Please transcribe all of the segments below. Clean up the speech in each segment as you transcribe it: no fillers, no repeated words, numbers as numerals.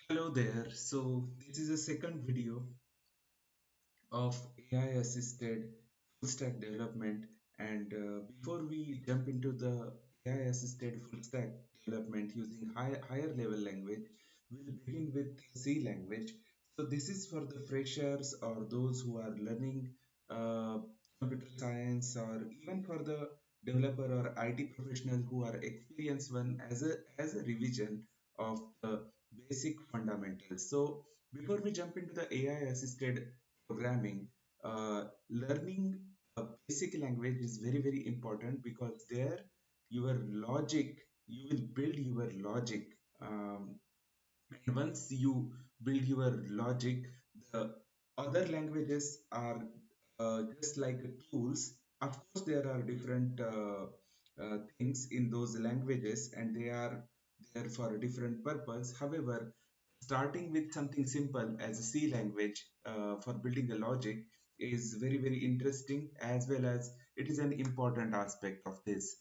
Hello there. So this is the second video of AI assisted full stack development. And before we jump into the AI assisted full stack development using higher level language, we'll begin with C language. So this is for the freshers or those who are learning uh, computer science, or even for the developer or IT professional who are experienced one as a revision of the basic fundamentals. So before we jump into the AI assisted programming, learning a basic language is very important, because there your logic, you will build your logic. And once you build your logic, the other languages are just like tools. Of course, there are different things in those languages, and they are there for a different purpose. However, starting with something simple as a C language for building a logic is very interesting, as well as it is an important aspect of this.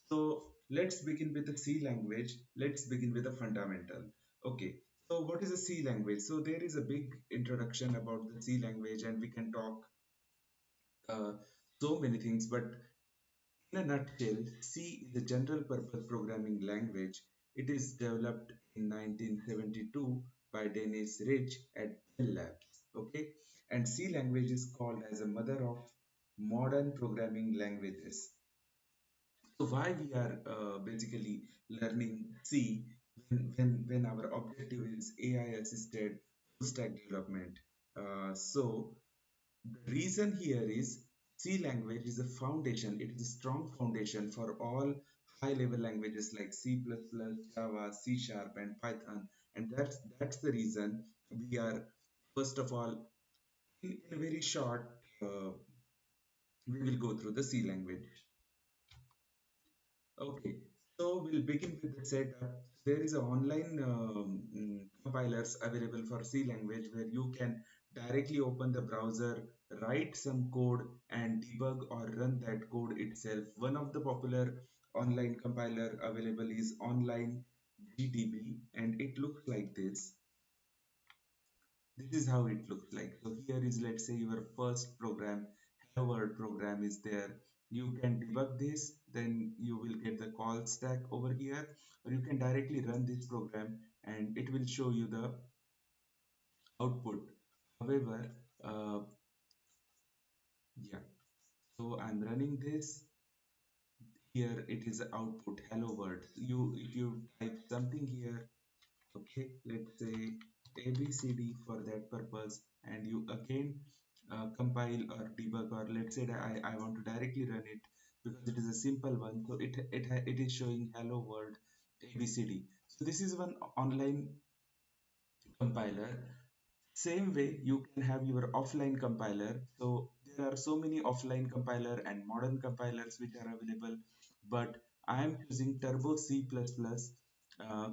So let's begin with the C language. Let's begin with the fundamental. Okay, so what is a C language? So there is a big introduction about the C language, and we can talk uh, so many things, but in a nutshell, C is a general purpose programming language. It is developed in 1972 by Dennis Ridge at Bell Labs. Okay, and C language is called as a mother of modern programming languages. So why we are basically learning C when our objective is AI assisted full stack development. So the reason here is C language is a foundation. It is a strong foundation for all high level languages like C++, Java, C Sharp, and Python. And that's the reason we are, first of all, in a very short, we will go through the C language. Okay, so we'll begin with the setup. There is a online compilers available for C language, where you can directly open the browser, write some code, and debug or run that code itself. One of the popular online compiler available is Online GDB, and it looks like this. This is how it looks like. So here is, let's say, your first program, hello world program is there. You can debug this, then you will get the call stack over here, or you can directly run this program and it will show you the output. However, uh, yeah, so I'm running this. Here it is output hello world. If you type something here, okay, let's say abcd for that purpose, and you again compile or debug, or let's say that I want to directly run it because it is a simple one, so it is showing hello world abcd. So this is one online compiler. Same way, you can have your offline compiler. So there are so many offline compiler and modern compilers which are available, but I am using Turbo C++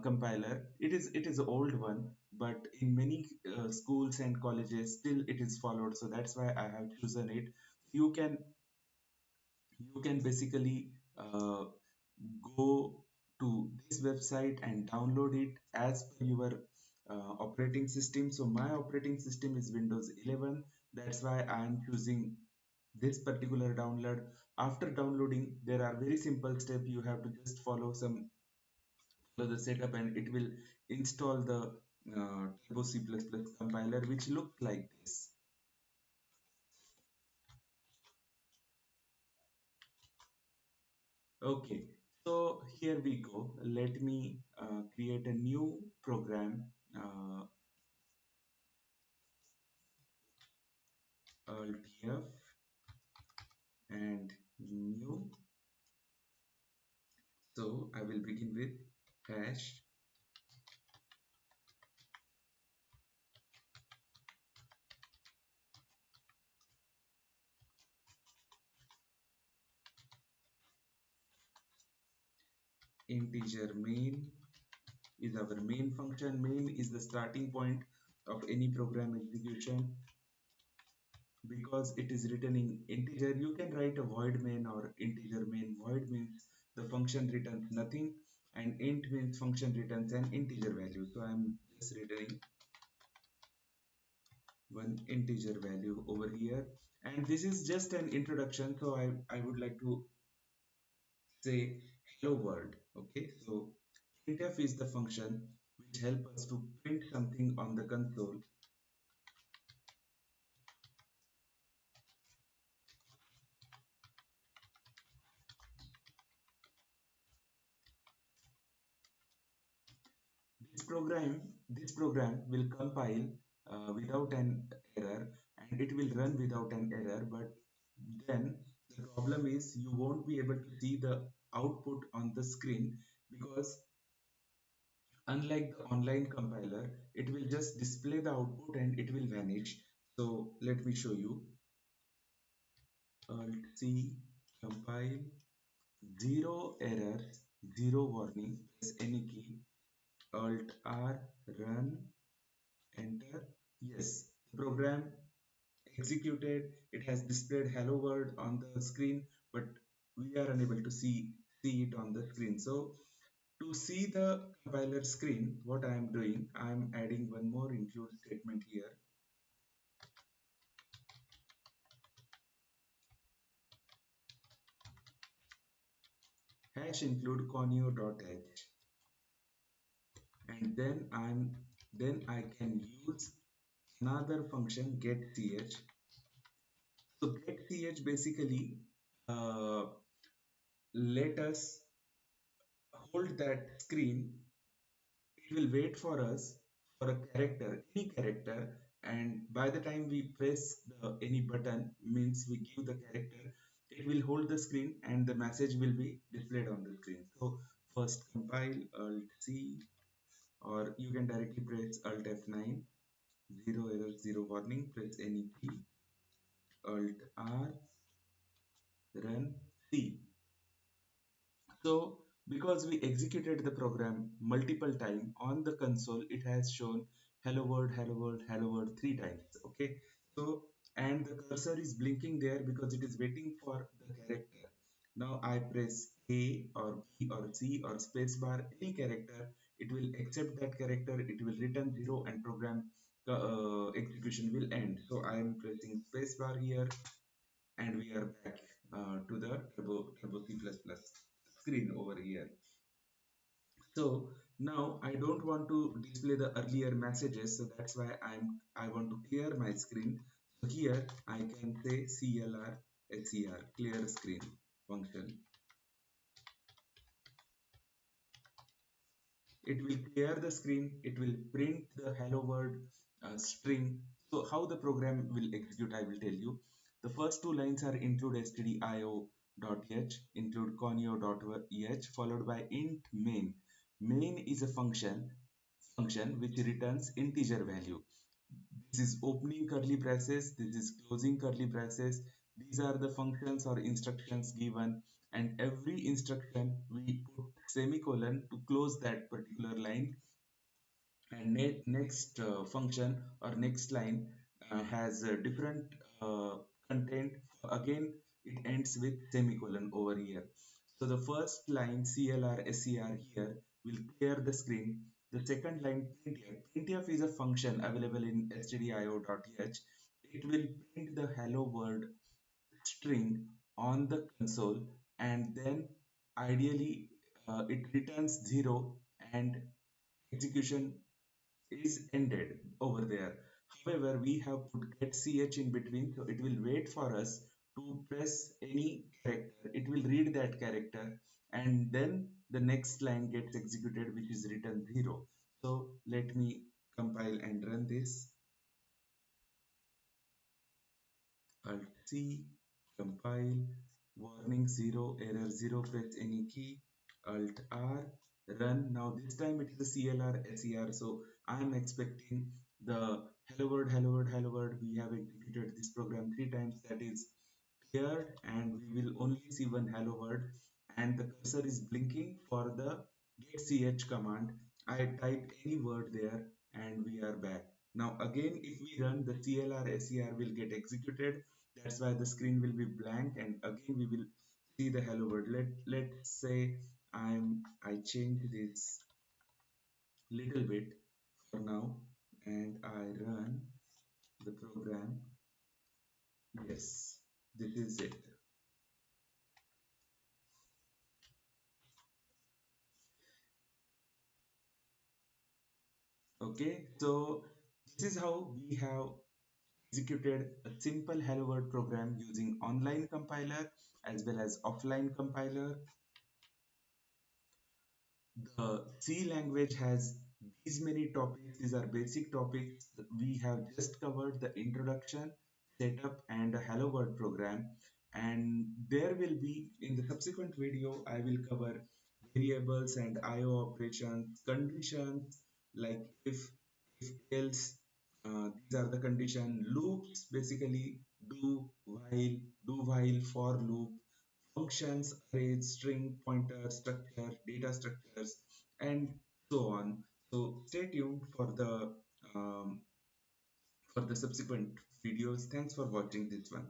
compiler. It is an old one, but in many schools and colleges still it is followed. So that's why I have chosen it. You can you can basically go to this website and download it as per your operating system. So my operating system is Windows 11. That's why I am choosing this particular download. After downloading, there are very simple steps. You have to just follow the setup, and it will install the Turbo C++ compiler, which looks like this. Okay, so here we go. Let me create a new program. Alt F and new. So I will begin with hash integer main is our main function. Main is the starting point of any program execution. Because it is written in integer, you can write a void main or integer main. Void means the function returns nothing, and int means function returns an integer value. So I'm just returning one integer value over here. And this is just an introduction, so I would like to say hello world. Okay, so printf is the function which help us to print something on the console. This program will compile without an error, and it will run without an error, but then the problem is you won't be able to see the output on the screen, because unlike the online compiler, it will just display the output and it will vanish. So let me show you. Alt C, compile, zero errors, zero warning, press any key. Alt R, run, enter. Yes, the program executed. It has displayed hello world on the screen, but we are unable to see it on the screen. So to see the compiler screen, what I am doing, I am adding one more include statement here. Hash include conio.h, and then I can use another function getch. So getch basically uh, let us hold that screen. It will wait for us for a character, any character, and by the time we press the any button, means we give the character, it will hold the screen and the message will be displayed on the screen. So first compile, Alt C, or you can directly press Alt F9, zero error, zero warning, press any key, Alt R, run C. So because we executed the program multiple times on the console, it has shown hello world, hello world, hello world three times. Okay. So and the cursor is blinking there because it is waiting for the character. Now I press A or B or C or spacebar, any character, it will accept that character, it will return zero and program execution will end. So I am pressing spacebar here, and we are back to the Turbo C++ screen over here. So now I don't want to display the earlier messages, so that's why I want to clear my screen. So here I can say CLR SCR, clear screen function. It will clear the screen, it will print the hello world string. So how the program will execute, I will tell you. The first two lines are include stdio.h, include conio.h, followed by int main. Main is a function which returns integer value. This is opening curly braces, this is closing curly braces. These are the functions or instructions given, and every instruction we put semicolon to close that particular line, and next function or next line has a different content. Again it ends with semicolon over here. So the first line CLR SCR here will clear the screen. The second line printf is a function available in stdio.h. It will print the hello world string on the console, and then ideally it returns zero and execution is ended over there. However, we have put get ch in between, so it will wait for us to press any character. It will read that character, and then the next line gets executed, which is return zero. So let me compile and run this. Alt C, compile, warning zero, error zero, press any key, Alt R, run. Now this time it is the CLR SER, so I am expecting the hello world, hello world, hello world. We have executed this program three times, that is cleared, and we will only see one hello word, and the cursor is blinking for the get ch command. I type any word there and we are back. Now again if we run, the CLR SER will get executed. That's why the screen will be blank, and again we will see the hello world. Let's say I change this little bit. for now, and I run the program. Yes, this is it. Okay, so this is how we have executed a simple hello world program using online compiler as well as offline compiler. The C language has these many topics. These are basic topics. We have just covered the introduction, setup, and a hello world program. And there will be, in the subsequent video, I will cover variables and IO operations, conditions like if else. These are the condition loops, basically do while, for loop, functions, arrays, string, pointer, structure, data structures, and so on. So stay tuned um, for the subsequent videos. Thanks for watching this one.